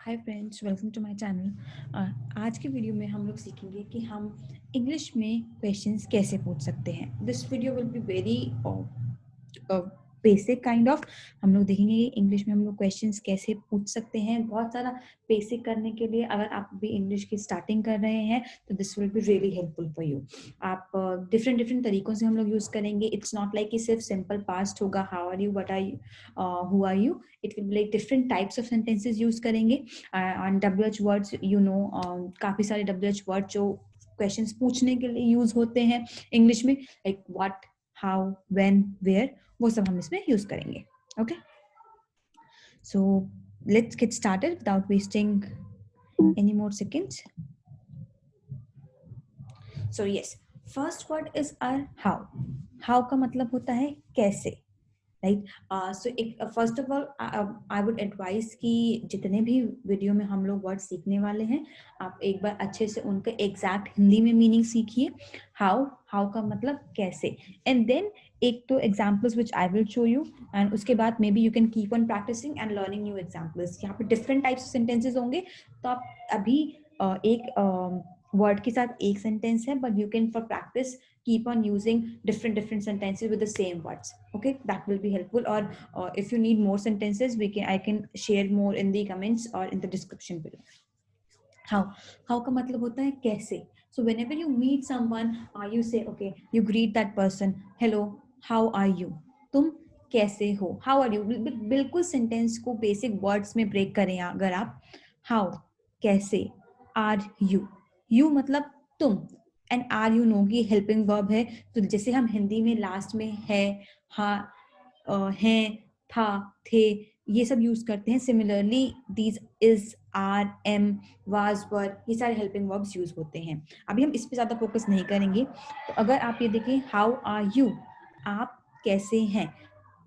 Hi friends, welcome to my channel. आज की video में हम लोग सीखेंगे कि हम इंग्लिश में क्वेश्चंस कैसे पूछ सकते हैं। This video will be very basic kind of. हम लोग देखेंगे कि इंग्लिश में हम लोग क्वेश्चंस कैसे पूछ सकते हैं। बहुत सारा बेसिक करने के लिए अगर आप भी इंग्लिश की स्टार्टिंग कर रहे हैं तो this will be really helpful for you. आप डिफरेंट डिफरेंट तरीकों से हम लोग यूज करेंगे। इट्स नॉट लाइक कि सिर्फ सिंपल पास्ट होगा, how are you, what are you, who are you. It will be like different types of sentences use करेंगे। On WH words, you know, काफी सारे WH वर्ड जो questions पूछने के लिए यूज होते हैं इंग्लिश में, like what, how, when, where, वो सब हम इसमें यूज करेंगे। Okay, so let's get started without wasting any more seconds. So yes, first word is are how. How का मतलब होता है कैसे, राइट। सो एक first of all I would advice कि जितने भी वीडियो में हम लोग वर्ड सीखने वाले हैं, आप एक बार अच्छे से उनका एग्जैक्ट हिंदी में मीनिंग सीखिए। हाउ, हाउ का मतलब कैसे, एंड देन एक तो examples which I will show you, and उसके बाद maybe you can keep on practising and learning new examples. यहाँ पे डिफरेंट टाइप्स ऑफ सेंटेंसेज होंगे, तो आप अभी एक वर्ड के साथ एक सेंटेंस है, but you can for practice keep on using different sentences with the same words. Okay, that will be helpful. Or if you need more sentences, I can share more in the comments or in the description below. How का मतलब होता है कैसे. So whenever you meet someone, you say, okay, you greet that person, hello, how are you, तुम कैसे हो, how are you. बिल्कुल sentence को बेसिक वर्ड्स में ब्रेक करें अगर आप. how कैसे, are you, you मतलब तुम, एंड आर यू नो की हेल्पिंग वर्ब है, तो जैसे हम हिंदी में लास्ट में है, हाँ, हैं, था, थे, ये सब यूज करते हैं. Similarly these, is, are, am, was, were, ये सारे हेल्पिंग वर्ब्स यूज होते हैं. अभी हम इस पे ज्यादा फोकस नहीं करेंगे. तो अगर आप ये देखें, हाउ आर यू, आप कैसे हैं,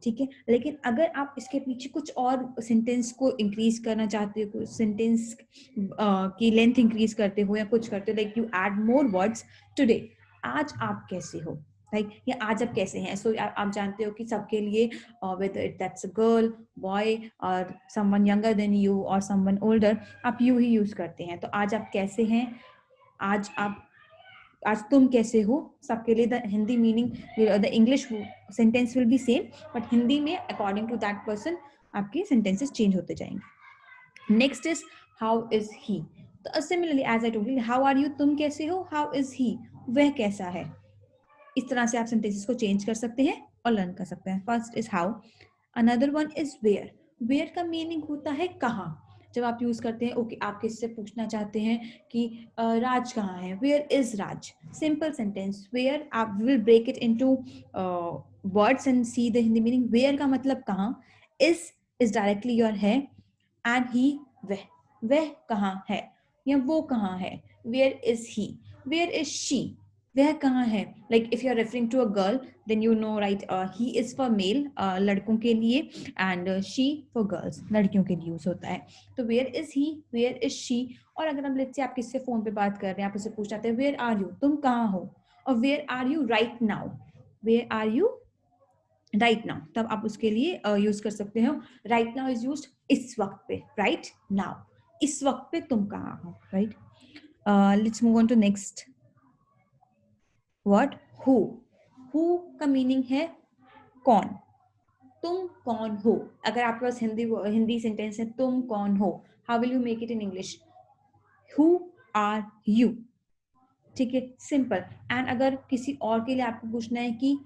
ठीक है. लेकिन अगर आप इसके पीछे कुछ और सेंटेंस को इंक्रीज करना चाहते हो, सेंटेंस की लेंथ इंक्रीज करते हो या कुछ करते हो, like you add more words. Today, आज आप कैसे हो, लाइक ये आज आप कैसे हैं. सो आप जानते हो कि सबके लिए, whether that's a girl, boy or someone younger than you or someone older, आप यू ही यूज करते हैं. तो आज आप कैसे हैं, आज आप, आज तुम कैसे हो, सबके लिए the Hindi meaning, the English sentence will be same, but Hindi में अकॉर्डिंग टू दैट पर्सन आपके सेंटेंसेस चेंज होते जाएंगे. Next is how is he. तो similarly as I told you, how are you, तुम कैसे हो, हाउ इज ही, वह कैसा है. इस तरह से आप सेंटेंसेस को चेंज कर सकते हैं और लर्न कर सकते हैं. First is how. Another one is where. Where का मीनिंग होता है कहाँ. जब आप यूज करते हैं, ओके, आप किससे पूछना चाहते हैं कि राज कहाँ है, where is Raj. Simple sentence. Where, आप will break it into words and see the Hindi meaning. Where का मतलब कहाँ. इज डायरेक्टली योर है, एंड ही, वह कहाँ है या वो कहाँ है. Where is he, where is she, वह कहाँ है. Like if you are referring to a girl, then you know, right, he is for male, लड़कों के लिए, एंड शी फॉर गर्ल्स, लड़कियों के लिए यूज होता है. तो where is he, where is she. और अगर हम लेट्स से आप किससे फोन पे बात कर रहे हैं, आप उससे पूछ जाते हैं वेयर आर यू, तुम कहाँ हो, और where are you right now, where are you right now, तब आप उसके लिए यूज कर सकते हो. राइट नाउ इज यूज्ड इस वक्त पे, राइट नाउ, इस वक्त पे तुम कहाँ हो, right. Let's move on to next word, who. Who का मीनिंग है कौन, तुम कौन हो. अगर आपके पास हिंदी सेंटेंस है, तुम कौन हो, how will you make it in English. Who are you, ठीक है, सिंपल. एंड अगर किसी और के लिए आपको पूछना है कि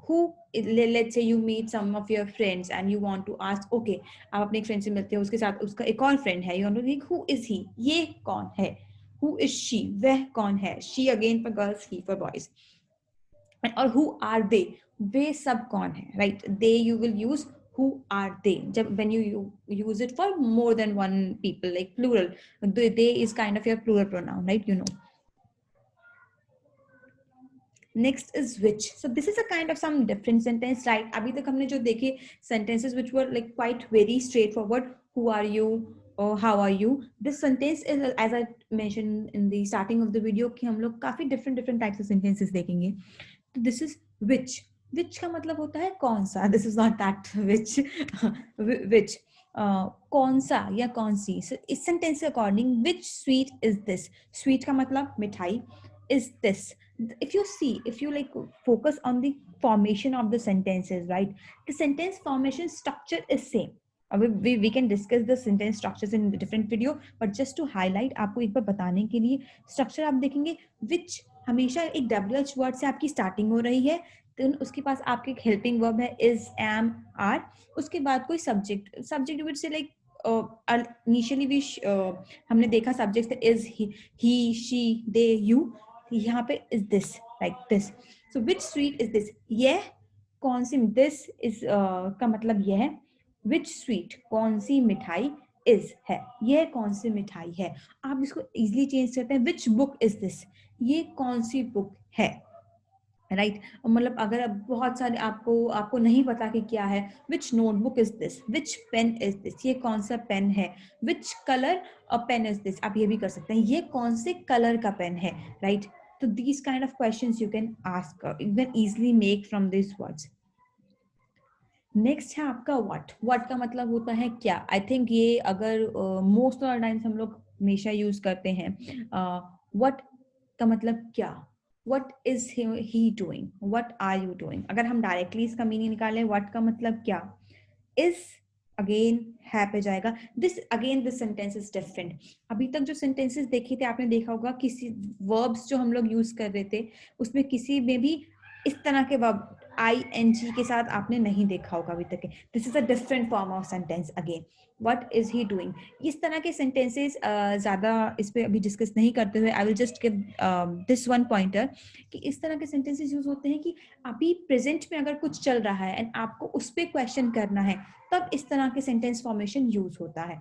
who, let's say you meet some of your friends and you want to ask, okay, आप अपने एक फ्रेंड से मिलते हो, उसके साथ उसका एक और फ्रेंड है, you want to think who is he, ये कौन है. हु इज शी, वह कौन है. She again for girls, he for boys. और हु आर दे, वे सब कौन है, right. They you will use who are they जब when you use it for more than one people, like plural. They is kind of your plural pronoun, right, you know. Next is which. So this is a kind of some different sentence, right. अभी तक हमने जो देखे sentences which were like quite very straightforward, who are you or how are you. This sentence is, as I mentioned in the starting of the video, कि हम लोग काफी different types of sentences देखेंगे. तो this is which. which का मतलब होता है कौन सा. This is not that which. which. कौन सा या कौन सी. So, इस सेंटेंस के according which sweet is this. Sweet का मतलब मिठाई. Is this. If you see, if you like focus on the formation of the sentences, right? The sentence formation structure is same. We can discuss the sentence structures in different video, but just to highlight आपको एक बार बताने के लिए structure आप देखेंगे which हमेशा एक WH word से आपकी starting हो रही है. then उसके पास आपके एक helping verb है is, am, are. उसके बाद कोई subject would say like initially we हमने देखा subject से is, he, she, they, you. यहाँ पे is this, like this. So which sweet is this. यह कौन सी, this is का मतलब यह है. which sweet कौन सी मिठाई is है, यह कौन सी मिठाई है. आप इसको easily चेंज करते हैं. which book is this. ये कौन सी बुक है. राइट मतलब अगर अब बहुत सारे आपको नहीं पता कि क्या है. Which notebook is this. Which pen is this. ये कौन सा पेन है. Which colour pen is this. आप ये भी कर सकते हैं ये कौन से कलर का पेन है. राइट तो these kind of questions you can ask, you can easily make from this words. Next है आपका व्हाट का मतलब होता है क्या. आई थिंक ये अगर मोस्ट ऑफ द टाइम्स हम लोग हमेशा यूज करते हैं. व्हाट का मतलब क्या. what is he doing. what are you doing. अगर हम डायरेक्टली इसका मीनिंग निकालें what का मतलब क्या. is अगेन है पे जाएगा. This again this sentence is different. अभी तक जो सेंटेंसेस देखे थे आपने देखा होगा किसी वर्ब्स जो हम लोग यूज कर रहे थे उसमें किसी में भी इस तरह के वर्ब ing के साथ आपने नहीं देखा होगा अभी तक. This is a different form of sentence. Again what is he doing. इस तरह के सेंटेंसेस ज्यादा इस पे अभी डिस्कस नहीं करते हुए I will just give this one pointer कि इस तरह के सेंटेंसेस यूज होते हैं कि अभी प्रेजेंट में अगर कुछ चल रहा है एंड आपको उस पर क्वेश्चन करना है तब इस तरह के सेंटेंस फॉर्मेशन यूज होता है.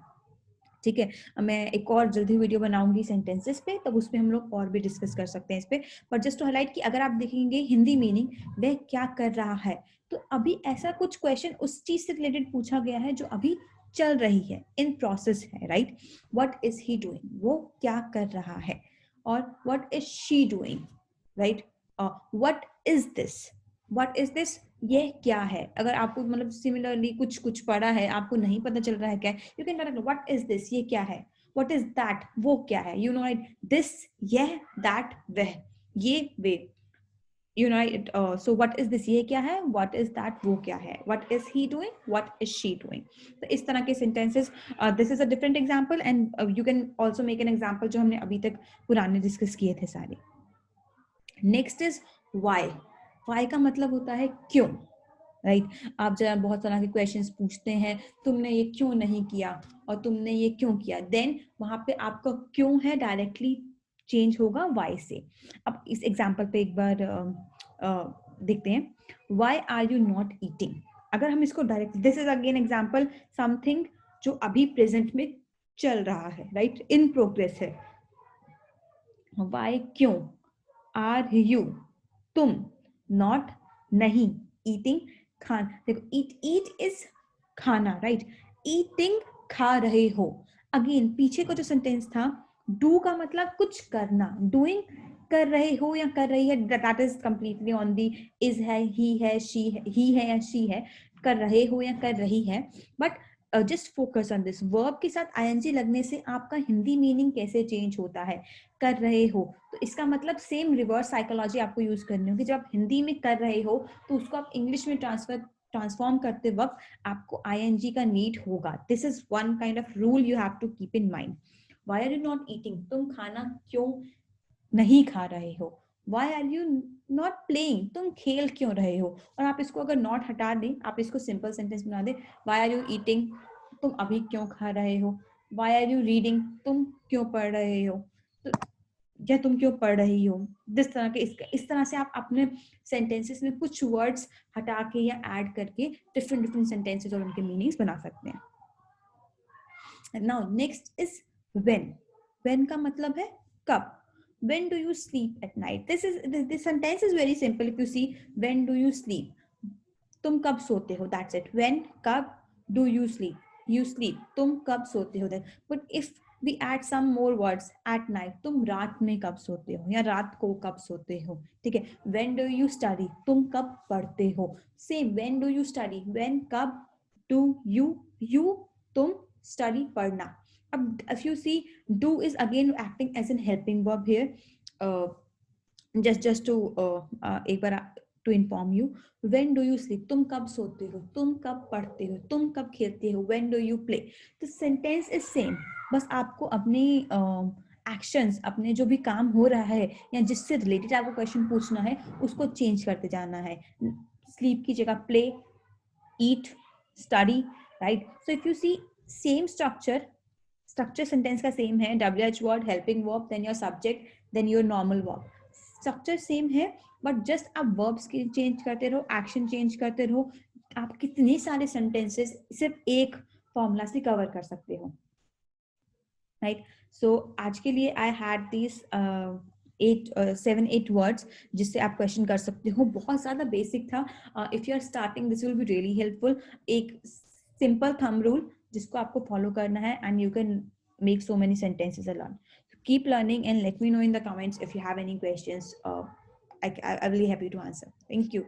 ठीक है मैं एक और जल्दी वीडियो बनाऊंगी सेंटेंसेस पे तब उस पे हम लोग और भी डिस्कस कर सकते हैं इस पे. बट जस्ट टू हाईलाइट कि अगर आप देखेंगे हिंदी मीनिंग वह क्या कर रहा है तो अभी ऐसा कुछ क्वेश्चन उस चीज से रिलेटेड पूछा गया है जो अभी चल रही है, इन प्रोसेस है. Right what is he doing. वो क्या कर रहा है. और what is she doing. Right what is this. What is this ये क्या है. अगर आपको मतलब सिमिलरली कुछ पढ़ा है आपको नहीं पता चल रहा है क्या you can direct what is this. ये क्या है. What is that. वो क्या है. यू नो राइट दिस यह दैट वह ये वे. You know right so what is this ये क्या है. व्हाट इज दैट वो क्या है. What is he doing. What is she doing. तो इस तरह के sentences this is a different example and you can also make an example जो हमने अभी तक पुराने डिस्कस किए थे सारे. Next is why. वाई का मतलब होता है क्यों. राइट आप जरा बहुत तरह के क्वेश्चंस पूछते हैं तुमने ये क्यों नहीं किया और तुमने ये क्यों किया. देन वहां पे आपका क्यों है डायरेक्टली चेंज होगा वाई से. अब इस एग्जांपल पे एक बार देखते हैं. Why are you not eating. अगर हम इसको direct this is again example something जो अभी प्रेजेंट में चल रहा है. राइट इन प्रोग्रेस है. वाई क्यों. आर यू तुम. नॉट नहीं. ईटिंग खान. देखो ईट इज खाना. राइट ईटिंग खा रहे हो. अगेन पीछे का जो सेंटेंस था डू का मतलब कुछ करना. डूइंग कर रहे हो या कर रही है that is completely on the is है ही है शी है ही है या शी है. कर रहे हो या कर रही है. But just focus on this verb के साथ आईएनजी लगने से आपका हिंदी मीनिंग कैसे चेंज होता है. कर रहे हो तो इसका मतलब सेम रिवर्स साइकोलॉजी आपको यूज करनी होगी. जब आप हिंदी में कर रहे हो तो उसको आप इंग्लिश में ट्रांसफॉर्म करते वक्त आपको आईएनजी का नीड होगा. This is one kind of rule you have to keep in mind. Why are you not eating. तुम खाना क्यों नहीं खा रहे हो. Why are you not playing. तुम खेल क्यों रहे हो. और आप इसको अगर नॉट हटा दें आप इसको सिंपल सेंटेंस बना दें. Why are you eating. तुम अभी क्यों खा रहे हो. Why are you reading. तुम क्यों पढ़ रहे हो. तो या तुम क्यों पढ़ रही हो. दिस तरह के इस तरह से आप अपने सेंटेंसेस में कुछ वर्ड्स हटा के या ऐड करके डिफरेंट सेंटेंसेस और उनके मीनिंग्स बना सकते हैं. Now next is when. When का मतलब है कब. when do you sleep at night. This sentence is very simple. If you see when do you sleep, तुम कब सोते हो. that's it. when कब. do you sleep you sleep. तुम कब सोते हो. but if we add some more words at night तुम रात में कब सोते हो या रात को कब सोते हो. ठीक है. when do you study तुम कब पढ़ते हो. same when do you study. when कब. do you तुम, स्टडी पढ़ना. अब if you see, do is again acting as an helping verb here. uh, just to एक बार to inform you, when do you sleep, तुम कब सोते हो, तुम कब पढ़ते हो, तुम कब खेलते हो, when do you play. तो सेंटेंस इज सेम, बस आपको अपने एक्शंस, अपने जो भी काम हो रहा है या जिससे रिलेटेड आपको क्वेश्चन पूछना है उसको चेंज करते जाना है. स्लीप की जगह play, eat, study, right. So if you see same structure sentence का सेम है, WH word, helping verb, then your subject, then your normal verb. Structure same है, बट जस्ट आप वर्ब्स की चेंज करते रहो, एक्शन चेंज करते रहो. आप कितने सारे सेंटेंसेस सिर्फ एक फॉर्मूला से कवर कर सकते हो, राइट. सो आज के लिए आई हैड दिस 7-8 वर्ड्स जिससे आप क्वेश्चन कर सकते हो. बहुत ज्यादा बेसिक था. If you are starting this will be really helpful. एक सिंपल थंब रूल जिसको आपको फॉलो करना है, and you can make so many sentences alone. So keep learning and let me know in the comments if you have any questions. I will be happy to answer. Thank you.